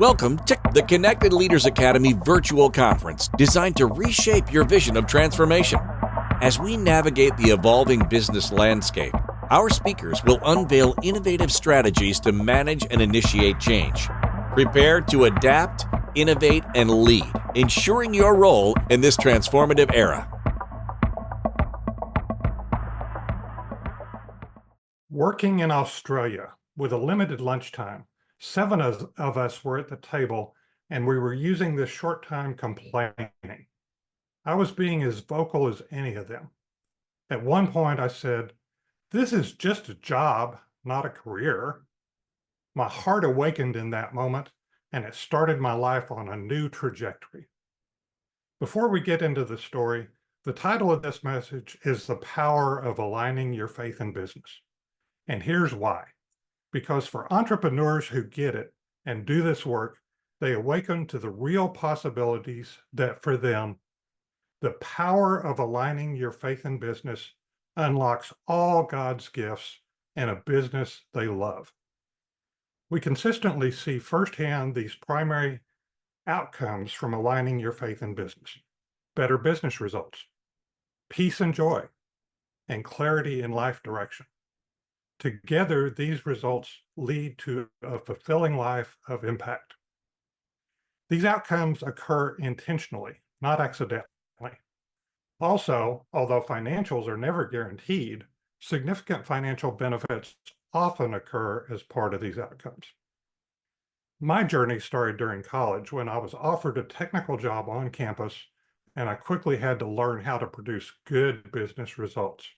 Welcome to the Connected Leaders Academy virtual conference designed to reshape your vision of transformation. As we navigate the evolving business landscape, our speakers will unveil innovative strategies to manage and initiate change. Prepare to adapt, innovate, and lead, ensuring your role in this transformative era. Working in Australia with a limited lunchtime, seven of us were at the table and we were using this short time complaining. I was being as vocal as any of them. At one point I said, "This is just a job, not a career." My heart awakened in that moment and it started my life on a new trajectory. Before we get into the story, the title of this message is The Power of Aligning Your Faith in Business. And here's why. Because for entrepreneurs who get it and do this work, they awaken to the real possibilities that for them, the power of aligning your faith in business unlocks all God's gifts in a business they love. We consistently see firsthand these primary outcomes from aligning your faith in business: better business results, peace and joy, and clarity in life direction. Together, these results lead to a fulfilling life of impact. These outcomes occur intentionally, not accidentally. Also, although financials are never guaranteed, significant financial benefits often occur as part of these outcomes. My journey started during college when I was offered a technical job on campus, and I quickly had to learn how to produce good business results.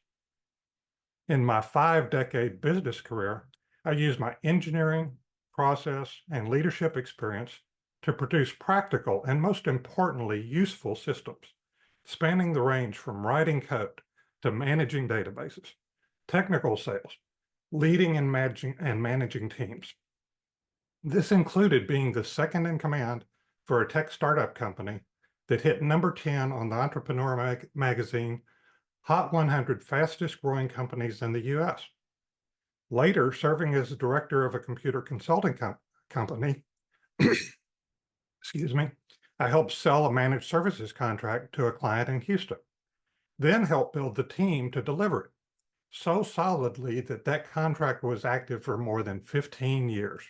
In my 5-decade business career, I used my engineering, process, and leadership experience to produce practical and, most importantly, useful systems, spanning the range from writing code to managing databases, technical sales, leading and managing teams. This included being the second in command for a tech startup company that hit number 10 on the Entrepreneur magazine Hot 100 Fastest Growing Companies in the U.S. Later, serving as the director of a computer consulting company, excuse me, I helped sell a managed services contract to a client in Houston, then helped build the team to deliver it, so solidly that that contract was active for more than 15 years.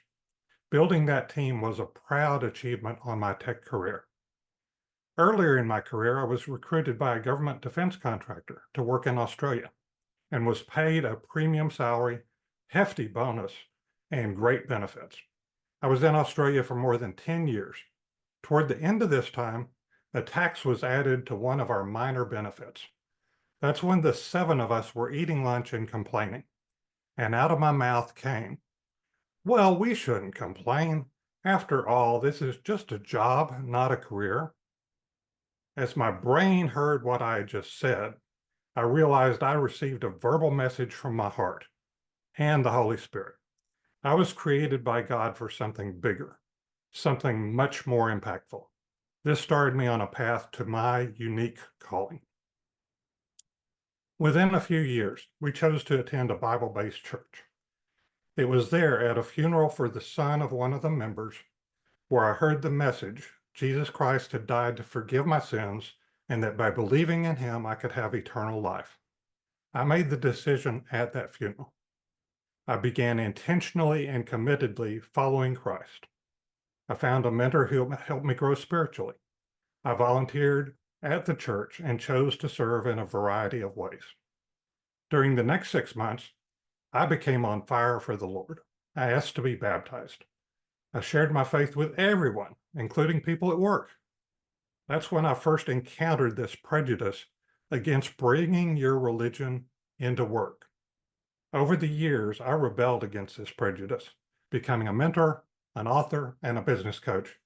Building that team was a proud achievement on my tech career. Earlier in my career, I was recruited by a government defense contractor to work in Australia and was paid a premium salary, hefty bonus, and great benefits. I was in Australia for more than 10 years. Toward the end of this time, a tax was added to one of our minor benefits. That's when the 7 of us were eating lunch and complaining. And out of my mouth came, "Well, we shouldn't complain. After all, this is just a job, not a career." As my brain heard what I had just said, I realized I received a verbal message from my heart and the Holy Spirit. I was created by God for something bigger, something much more impactful. This started me on a path to my unique calling. Within a few years, we chose to attend a Bible-based church. It was there at a funeral for the son of one of the members where I heard the message Jesus Christ had died to forgive my sins, and that by believing in him, I could have eternal life. I made the decision at that funeral. I began intentionally and committedly following Christ. I found a mentor who helped me grow spiritually. I volunteered at the church and chose to serve in a variety of ways. During the next 6 months, I became on fire for the Lord. I asked to be baptized. I shared my faith with everyone, including people at work. That's when I first encountered this prejudice against bringing your religion into work. Over the years, I rebelled against this prejudice, becoming a mentor, an author, and a business coach,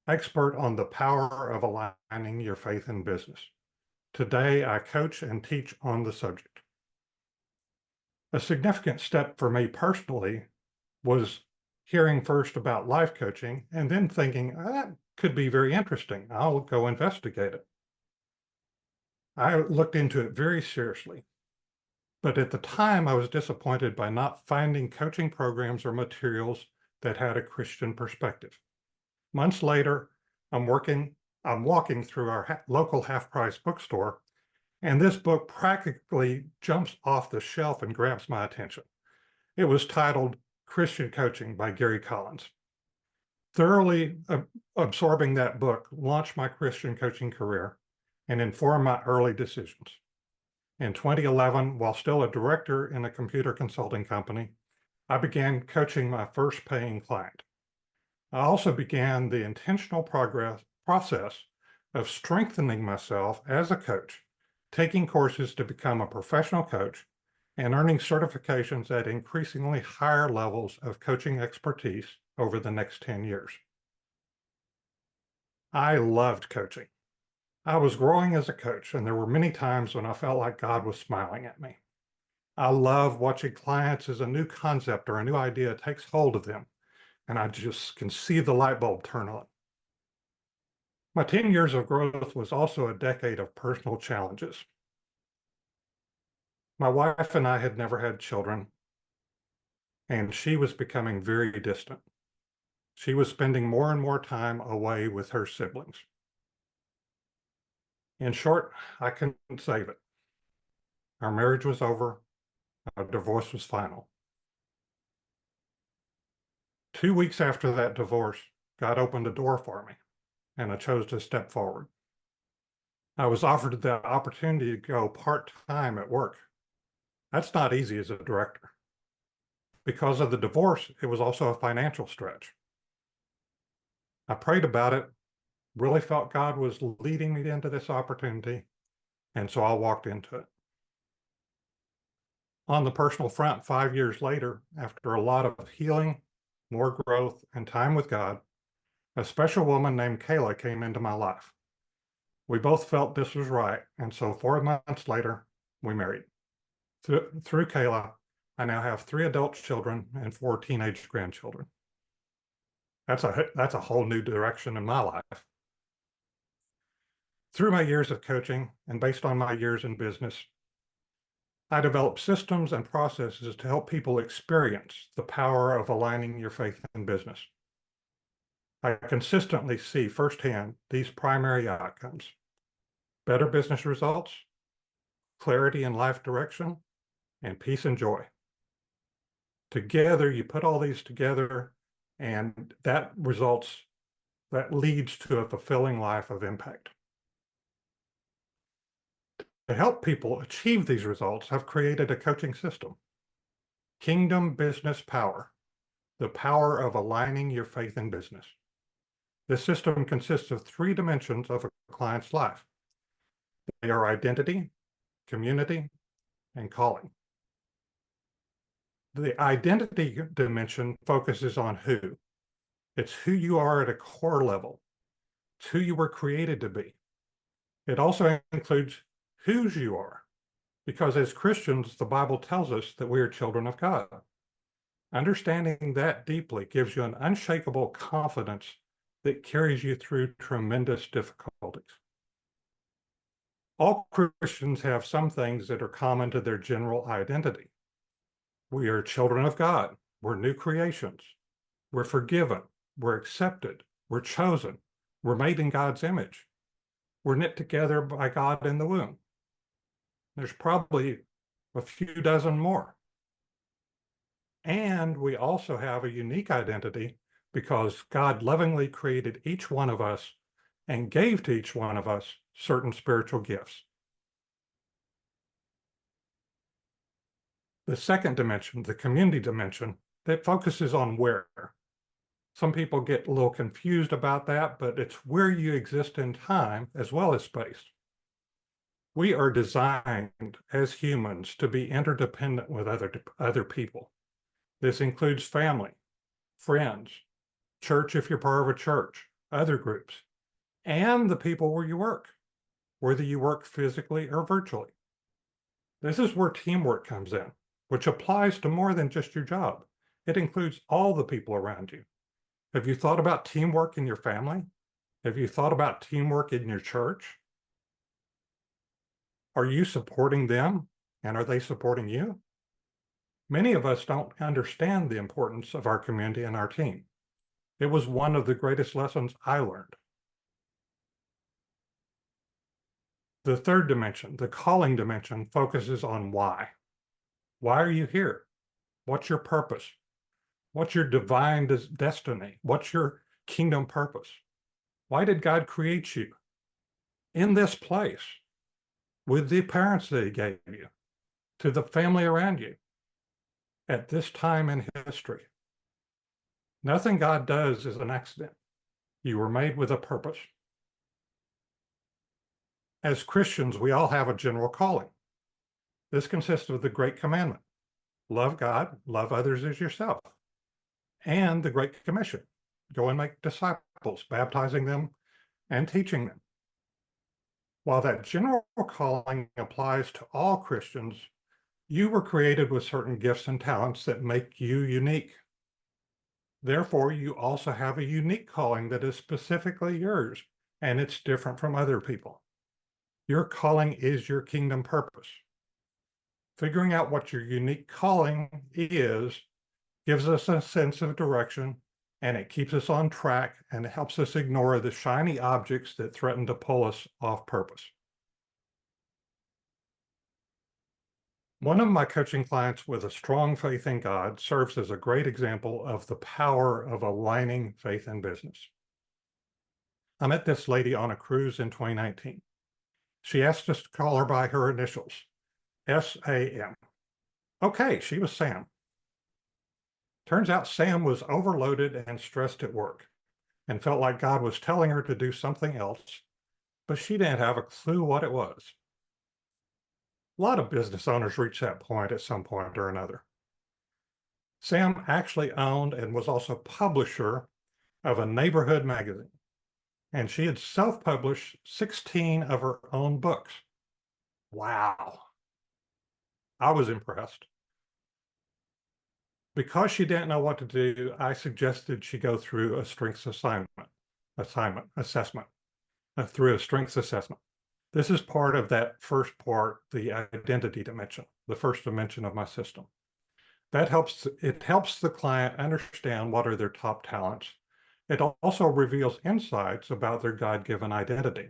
expert on the power of aligning your faith in business. Today, I coach and teach on the subject. A significant step for me personally was hearing first about life coaching and then thinking, that could be very interesting. I'll go investigate it. I looked into it very seriously, but at the time I was disappointed by not finding coaching programs or materials that had a Christian perspective. Months later, I'm walking through our local half-price bookstore, and this book practically jumps off the shelf and grabs my attention. It was titled Christian Coaching by Gary Collins. Thoroughly absorbing that book launched my Christian coaching career and informed my early decisions. In 2011, while still a director in a computer consulting company, I began coaching my first paying client. I also began the intentional process of strengthening myself as a coach, taking courses to become a professional coach, and earning certifications at increasingly higher levels of coaching expertise over the next 10 years. I loved coaching. I was growing as a coach, and there were many times when I felt like God was smiling at me. I love watching clients as a new concept or a new idea takes hold of them, and I just can see the light bulb turn on. My 10 years of growth was also a decade of personal challenges. My wife and I had never had children, and she was becoming very distant. She was spending more and more time away with her siblings. In short, I couldn't save it. Our marriage was over. Our divorce was final. 2 weeks after that divorce, God opened a door for me, and I chose to step forward. I was offered the opportunity to go part-time at work. That's not easy as a director. Because of the divorce, it was also a financial stretch. I prayed about it, really felt God was leading me into this opportunity, and so I walked into it. On the personal front, 5 years later, after a lot of healing, more growth, and time with God, a special woman named Kayla came into my life. We both felt this was right, and so 4 months later, we married. Through Kayla, I now have 3 adult children and 4 teenage grandchildren. That's a whole new direction in my life. Through my years of coaching and based on my years in business, I developed systems and processes to help people experience the power of aligning your faith and business. I consistently see firsthand these primary outcomes: better business results, clarity in life direction, and peace and joy. Together, you put all these together, and that leads to a fulfilling life of impact. To help people achieve these results, I've created a coaching system: Kingdom Business Power, the power of aligning your faith and business. This system consists of 3 dimensions of a client's life. They are identity, community, and calling. The identity dimension focuses on who. It's who you are at a core level. It's who you were created to be. It also includes whose you are, because as Christians, the Bible tells us that we are children of God. Understanding that deeply gives you an unshakable confidence that carries you through tremendous difficulties. All Christians have some things that are common to their general identity. We are children of God. We're new creations. We're forgiven. We're accepted. We're chosen. We're made in God's image. We're knit together by God in the womb. There's probably a few dozen more. And we also have a unique identity because God lovingly created each one of us and gave to each one of us certain spiritual gifts. The second dimension, the community dimension, that focuses on where. Some people get a little confused about that, but it's where you exist in time as well as space. We are designed as humans to be interdependent with other people. This includes family, friends, church if you're part of a church, other groups, and the people where you work, whether you work physically or virtually. This is where teamwork comes in, which applies to more than just your job. It includes all the people around you. Have you thought about teamwork in your family? Have you thought about teamwork in your church? Are you supporting them, and are they supporting you? Many of us don't understand the importance of our community and our team. It was one of the greatest lessons I learned. The third dimension, the calling dimension, focuses on why. Why are you here? What's your purpose? What's your divine destiny? What's your kingdom purpose? Why did God create you in this place with the parents that he gave you, to the family around you at this time in history? Nothing God does is an accident. You were made with a purpose. As Christians, we all have a general calling. This consists of the Great Commandment: love God, love others as yourself, and the Great Commission: go and make disciples, baptizing them and teaching them. While that general calling applies to all Christians, you were created with certain gifts and talents that make you unique. Therefore, you also have a unique calling that is specifically yours, and it's different from other people. Your calling is your kingdom purpose. Figuring out what your unique calling is gives us a sense of direction, and it keeps us on track, and it helps us ignore the shiny objects that threaten to pull us off purpose. One of my coaching clients with a strong faith in God serves as a great example of the power of aligning faith and business. I met this lady on a cruise in 2019. She asked us to call her by her initials, SAM. Okay, she was Sam. Turns out Sam was overloaded and stressed at work and felt like God was telling her to do something else, but she didn't have a clue what it was. A lot of business owners reach that point at some point or another. Sam actually owned and was also publisher of a neighborhood magazine, and she had self-published 16 of her own books. Wow. I was impressed. Because she didn't know what to do, I suggested she go through a strengths assessment through a strengths assessment. This is part of that first part, the identity dimension, the first dimension of my system. It helps the client understand what are their top talents. It also reveals insights about their God-given identity,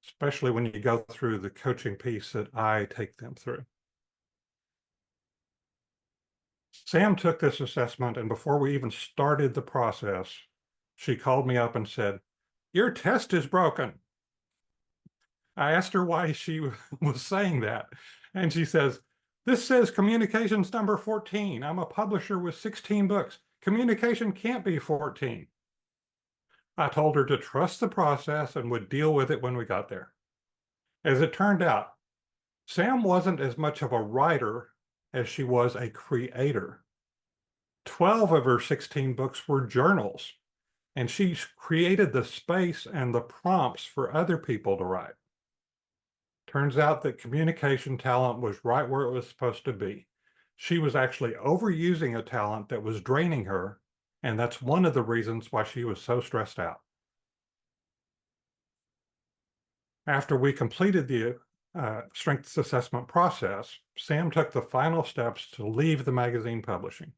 especially when you go through the coaching piece that I take them through. Sam took this assessment, and before we even started the process, she called me up and said, "Your test is broken." I asked her why she was saying that, and she says, "This says communications number 14. I'm a publisher with 16 books. Communication can't be 14. I told her to trust the process and would deal with it when we got there. As it turned out, Sam wasn't as much of a writer as she was a creator. 12 of her 16 books were journals, and she created the space and the prompts for other people to write. Turns out that communication talent was right where it was supposed to be. She was actually overusing a talent that was draining her, and that's one of the reasons why she was so stressed out. After we completed the strengths assessment process, Sam took the final steps to leave the magazine publishing.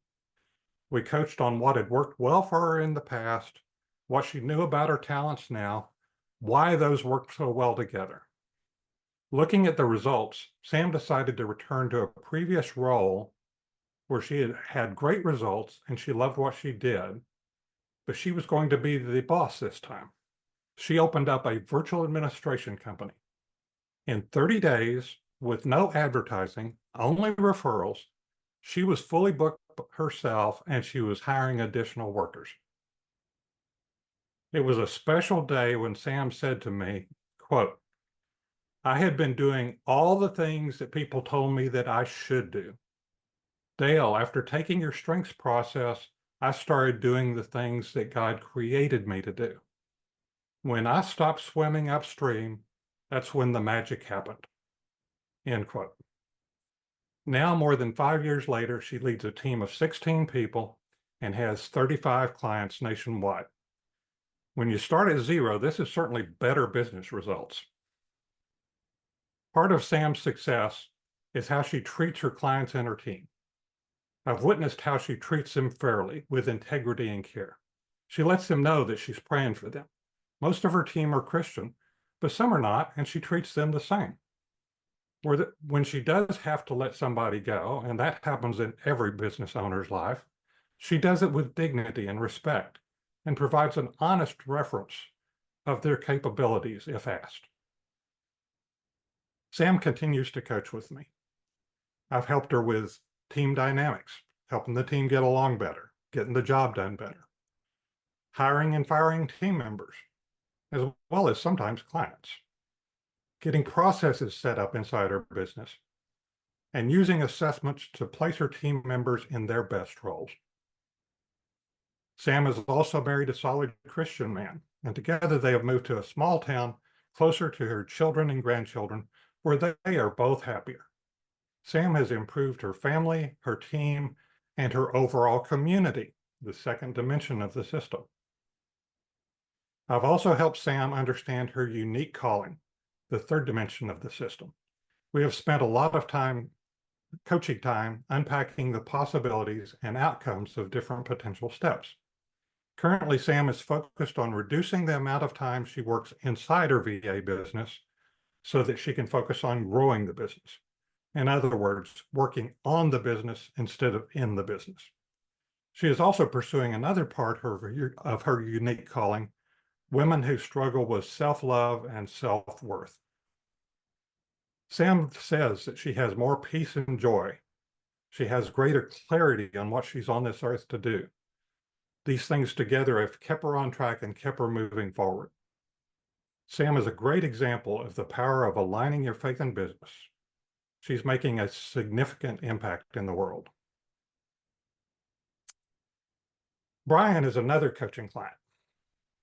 We coached on what had worked well for her in the past, what she knew about her talents now, why those worked so well together. Looking at the results, Sam decided to return to a previous role where she had had great results and she loved what she did, but she was going to be the boss this time. She opened up a virtual administration company. In 30 days, with no advertising, only referrals, she was fully booked herself and she was hiring additional workers. It was a special day when Sam said to me, quote, "I had been doing all the things that people told me that I should do. Dale, after taking your strengths process, I started doing the things that God created me to do. When I stopped swimming upstream, that's when the magic happened." End quote. Now, more than 5 years later, she leads a team of 16 people and has 35 clients nationwide. When you start at zero, this is certainly better business results. Part of Sam's success is how she treats her clients and her team. I've witnessed how she treats them fairly, with integrity and care. She lets them know that she's praying for them. Most of her team are Christian, but some are not, and she treats them the same. When she does have to let somebody go, and that happens in every business owner's life, she does it with dignity and respect and provides an honest reference of their capabilities if asked. Sam continues to coach with me. I've helped her with team dynamics, helping the team get along better, getting the job done better, hiring and firing team members, as well as sometimes clients, getting processes set up inside her business, and using assessments to place her team members in their best roles. Sam is also married a solid Christian man, and together they have moved to a small town closer to her children and grandchildren where they are both happier. Sam has improved her family, her team, and her overall community, the second dimension of the system. I've also helped Sam understand her unique calling, the third dimension of the system. We have spent a lot of coaching time unpacking the possibilities and outcomes of different potential steps. Currently, Sam is focused on reducing the amount of time she works inside her VA business so that she can focus on growing the business. In other words, working on the business instead of in the business. She is also pursuing another part of her unique calling, women who struggle with self-love and self-worth. Sam says that she has more peace and joy. She has greater clarity on what she's on this earth to do. These things together have kept her on track and kept her moving forward. Sam is a great example of the power of aligning your faith and business. She's making a significant impact in the world. Brian is another coaching client.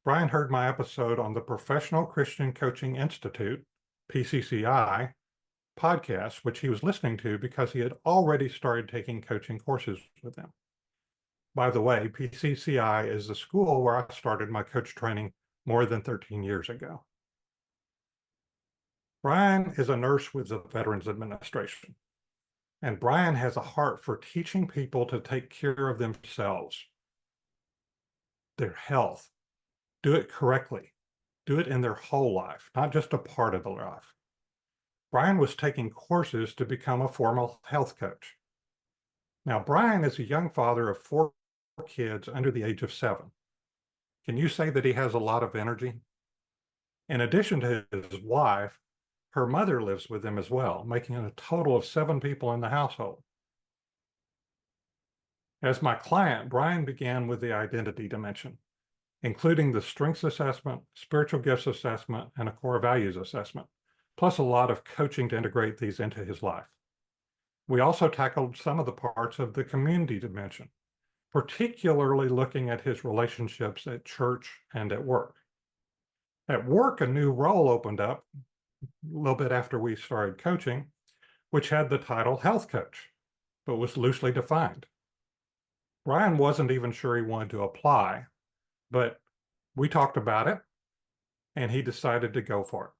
Brian heard my episode on the Professional Christian Coaching Institute, PCCI, podcast, which he was listening to because he had already started taking coaching courses with them. By the way, PCCI is the school where I started my coach training more than 13 years ago. Brian is a nurse with the Veterans Administration, and Brian has a heart for teaching people to take care of themselves, their health, do it correctly, do it in their whole life, not just a part of their life. Brian was taking courses to become a formal health coach. Now, Brian is a young father of 4 kids under the age of 7. Can you say that he has a lot of energy? In addition to his wife, her mother lives with him as well, making it a total of 7 people in the household. As my client, Brian began with the identity dimension, including the strengths assessment, spiritual gifts assessment, and a core values assessment, plus a lot of coaching to integrate these into his life. We also tackled some of the parts of the community dimension, particularly looking at his relationships at church and at work. At work, a new role opened up a little bit after we started coaching, which had the title health coach, but was loosely defined. Brian wasn't even sure he wanted to apply, but we talked about it, and he decided to go for it.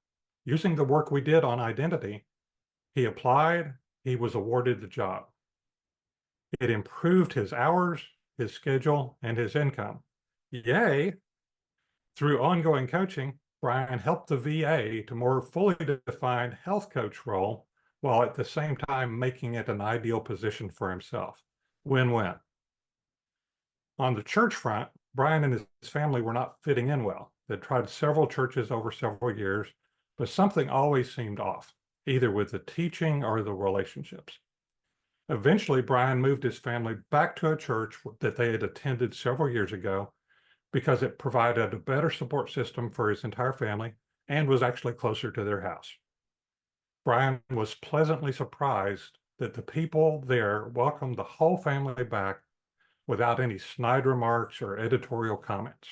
Using the work we did on identity, he applied, he was awarded the job. It improved his hours, his schedule, and his income. Yay! Through ongoing coaching, Brian helped the VA to more fully define health coach role while at the same time making it an ideal position for himself. Win-win. On the church front, Brian and his family were not fitting in well. They'd tried several churches over several years, but something always seemed off, either with the teaching or the relationships. Eventually, Brian moved his family back to a church that they had attended several years ago because it provided a better support system for his entire family and was actually closer to their house. Brian was pleasantly surprised that the people there welcomed the whole family back without any snide remarks or editorial comments.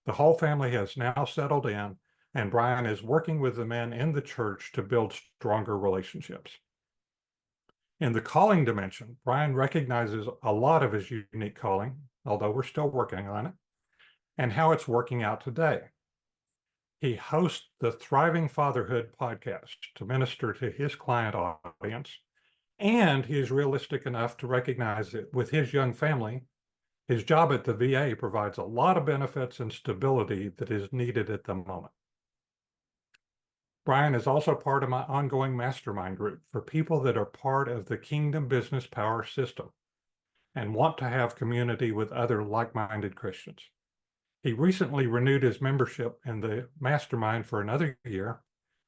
The whole family has now settled in, and Brian is working with the men in the church to build stronger relationships. In the calling dimension, Brian recognizes a lot of his unique calling, although we're still working on it, and how it's working out today. He hosts the Thriving Fatherhood podcast to minister to his client audience, and he is realistic enough to recognize that with his young family, His job at the VA provides a lot of benefits and stability that is needed at the moment. Brian is also part of my ongoing mastermind group for people that are part of the Kingdom Business Power system and want to have community with other like-minded Christians. He recently renewed his membership in the mastermind for another year,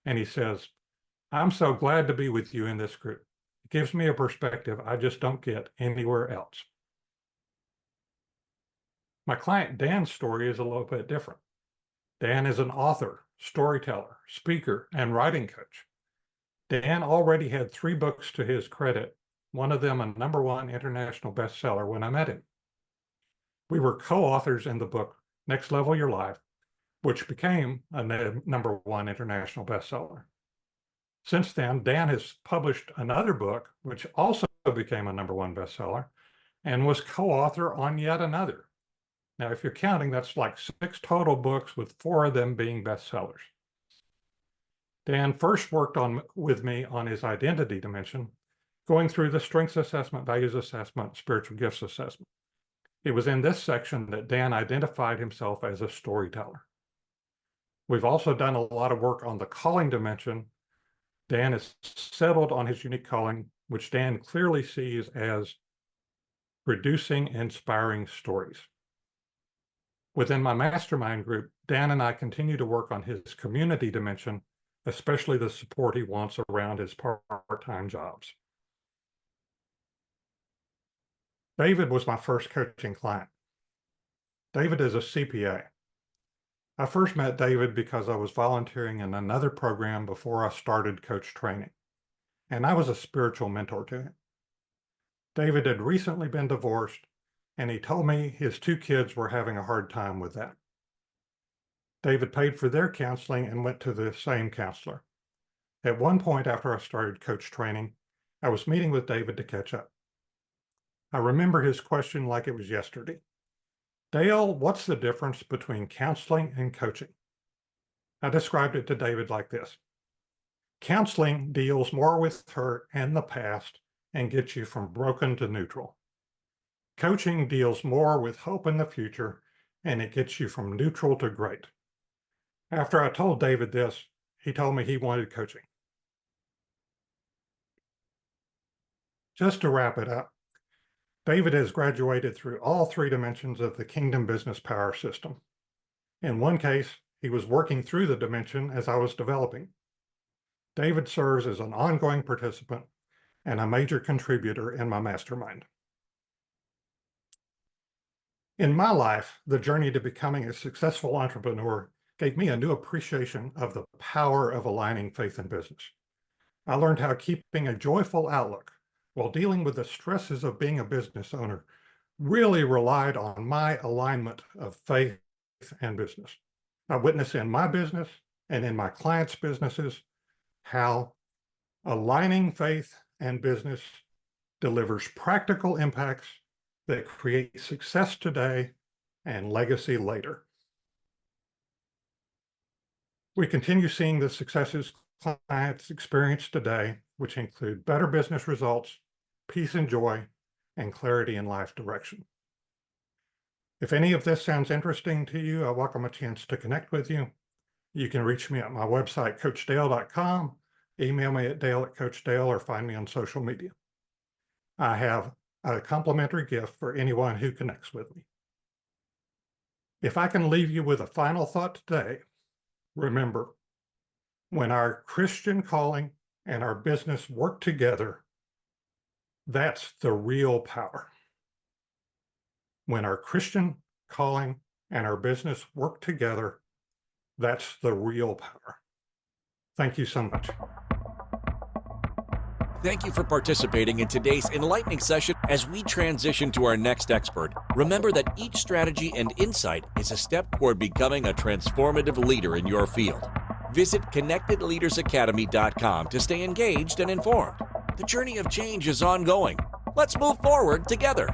and he says, "I'm so glad to be with you in this group. It gives me a perspective I just don't get anywhere else." My client Dan's story is a little bit different. Dan is an author, storyteller, speaker, and writing coach. Dan already had 3 books to his credit, one of them a #1 international bestseller when I met him. We were co-authors in the book Next Level Your Life, which became a #1 international bestseller. Since then, Dan has published another book, which also became a #1 bestseller, and was co-author on yet another. Now, if you're counting, that's like 6 total books, with 4 of them being bestsellers. Dan first worked with me on his identity dimension, going through the strengths assessment, values assessment, spiritual gifts assessment. It was in this section that Dan identified himself as a storyteller. We've also done a lot of work on the calling dimension. Dan is settled on his unique calling, which Dan clearly sees as producing inspiring stories. Within my mastermind group, Dan and I continue to work on his community dimension, especially the support he wants around his part-time jobs. David was my first coaching client. David is a CPA. I first met David because I was volunteering in another program before I started coach training, and I was a spiritual mentor to him. David had recently been divorced, and he told me his 2 kids were having a hard time with that. David paid for their counseling and went to the same counselor. At one point after I started coach training, I was meeting with David to catch up. I remember his question like it was yesterday. "Dale, what's the difference between counseling and coaching?" I described it to David like this. Counseling deals more with hurt and the past and gets you from broken to neutral. Coaching deals more with hope in the future, and it gets you from neutral to great. After I told David this, he told me he wanted coaching. Just to wrap it up, David has graduated through all 3 dimensions of the Kingdom Business Power system. In one case, he was working through the dimension as I was developing. David serves as an ongoing participant and a major contributor in my mastermind. In my life, the journey to becoming a successful entrepreneur gave me a new appreciation of the power of aligning faith and business. I learned how keeping a joyful outlook while dealing with the stresses of being a business owner really relied on my alignment of faith and business. I witness in my business and in my clients' businesses how aligning faith and business delivers practical impacts that create success today and legacy later. We continue seeing the successes clients experience today, which include better business results, peace and joy, and clarity in life direction. If any of this sounds interesting to you, I welcome a chance to connect with you. You can reach me at my website, coachdale.com, email me at dale@coachdale, or find me on social media. I have a complimentary gift for anyone who connects with me. If I can leave you with a final thought today, remember, when our Christian calling and our business work together, that's the real power. When our Christian calling and our business work together, that's the real power. Thank you so much. Thank you for participating in today's enlightening session. As we transition to our next expert, remember that each strategy and insight is a step toward becoming a transformative leader in your field. Visit connectedleadersacademy.com to stay engaged and informed. The journey of change is ongoing. Let's move forward together.